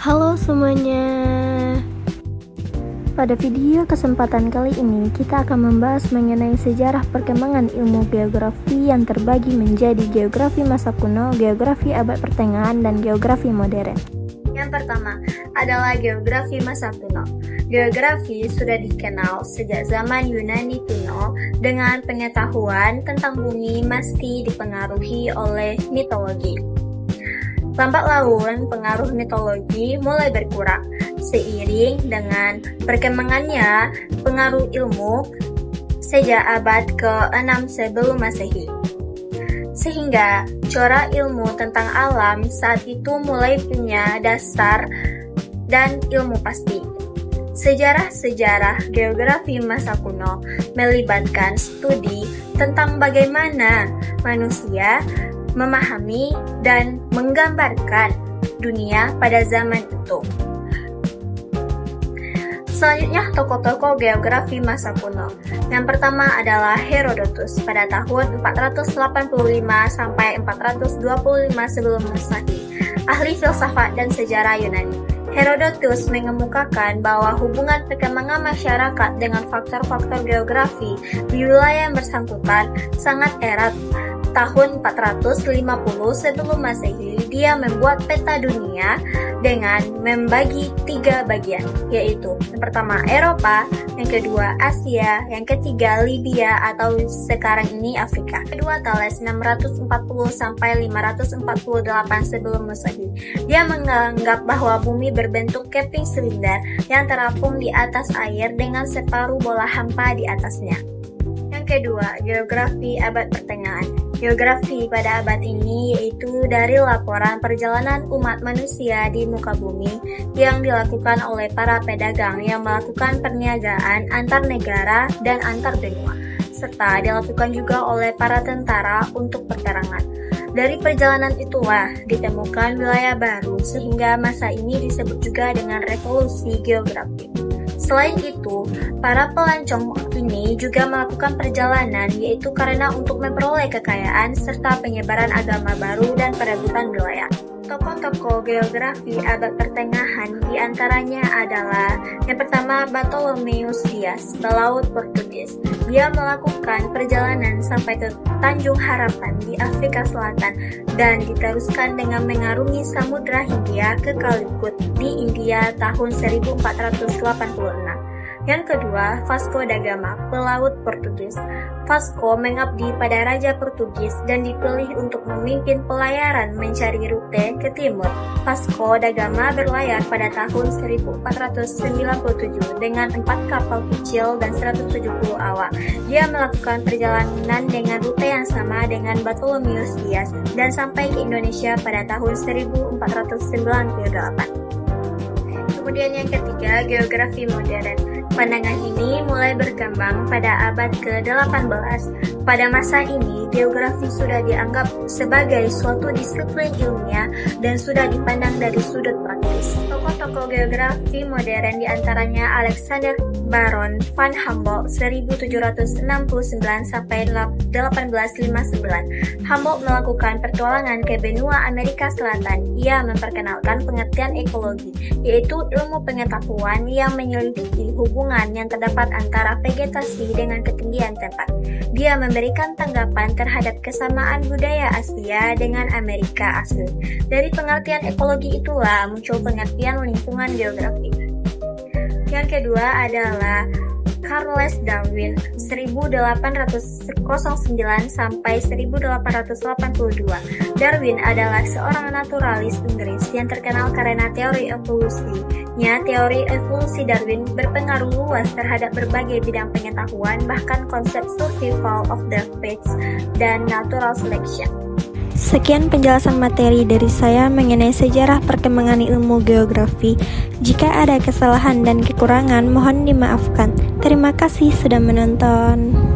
Halo semuanya. Pada video kesempatan kali ini kita akan membahas mengenai sejarah perkembangan ilmu geografi yang terbagi menjadi geografi masa kuno, geografi abad pertengahan, dan geografi modern. Yang pertama adalah geografi masa kuno. Geografi sudah dikenal sejak zaman Yunani kuno dengan pengetahuan tentang bumi masih dipengaruhi oleh mitologi. Lambat laun, pengaruh mitologi mulai berkurang seiring dengan perkembangannya pengaruh ilmu sejak abad ke-6 sebelum Masehi. Sehingga corak ilmu tentang alam saat itu mulai punya dasar dan ilmu pasti. Sejarah-sejarah geografi masa kuno melibatkan studi tentang bagaimana manusia memahami dan menggambarkan dunia pada zaman itu. Selanjutnya, tokoh-tokoh geografi masa kuno. Yang pertama adalah Herodotus pada tahun 485 sampai 425 sebelum Masehi, ahli filsafat dan sejarah Yunani. Herodotus mengemukakan bahwa hubungan perkembangan masyarakat dengan faktor-faktor geografi di wilayah yang bersangkutan sangat erat. Tahun 450 sebelum Masehi, dia membuat peta dunia dengan membagi 3 bagian, yaitu yang pertama Eropa, yang kedua Asia, yang ketiga Libya atau sekarang ini Afrika. Kedua Thales 640 sampai 548 sebelum Masehi. Dia menganggap bahwa bumi berbentuk keping silinder yang terapung di atas air dengan separuh bola hampa di atasnya. Yang kedua, geografi abad pertengahan. Geografi pada abad ini yaitu dari laporan perjalanan umat manusia di muka bumi yang dilakukan oleh para pedagang yang melakukan perniagaan antar negara dan antar benua, serta dilakukan juga oleh para tentara untuk peperangan. Dari perjalanan itulah ditemukan wilayah baru sehingga masa ini disebut juga dengan revolusi geografi. Selain itu, para pelancong ini juga melakukan perjalanan yaitu karena untuk memperoleh kekayaan serta penyebaran agama baru dan perebutan wilayah. Tokoh-tokoh geografi abad pertengahan diantaranya adalah yang pertama Bartolomeus Dias, pelaut Portugis. Dia melakukan perjalanan sampai ke Tanjung Harapan di Afrika Selatan dan diteruskan dengan mengarungi Samudra Hindia ke Calicut di India tahun 1486. Yang kedua, Vasco da Gama, pelaut Portugis. Vasco mengabdi pada Raja Portugis dan dipilih untuk memimpin pelayaran mencari rute ke timur. Vasco da Gama berlayar pada tahun 1497 dengan 4 kapal kecil dan 170 awak. Dia melakukan perjalanan dengan rute yang sama dengan Bartolomeus Dias dan sampai ke Indonesia pada tahun 1498. Kemudian yang ketiga, geografi modern. Pandangan ini mulai berkembang pada abad ke-18. Pada masa ini, geografi sudah dianggap sebagai suatu disiplin ilmiah dan sudah dipandang dari sudut praktis. Tokoh-tokoh geografi modern diantaranya Alexander Baron van Humboldt 1769 sampai 1859. Humboldt melakukan petualangan ke benua Amerika Selatan. Ia memperkenalkan pengertian ekologi, yaitu ilmu pengetahuan yang menyelidiki hubungan yang terdapat antara vegetasi dengan ketinggian tempat. Dia memberikan tanggapan terhadap kesamaan budaya Asia dengan Amerika asli. Dari pengertian ekologi itulah muncul pengertian lingkungan geografi. Yang kedua adalah Charles Darwin 1809 sampai 1882. Darwin adalah seorang naturalis Inggris yang terkenal karena teori evolusinya. Teori evolusi Darwin berpengaruh luas terhadap berbagai bidang pengetahuan, bahkan konsep survival of the fittest dan natural selection. Sekian penjelasan materi dari saya mengenai sejarah perkembangan ilmu geografi. Jika ada kesalahan dan kekurangan, mohon dimaafkan. Terima kasih sudah menonton.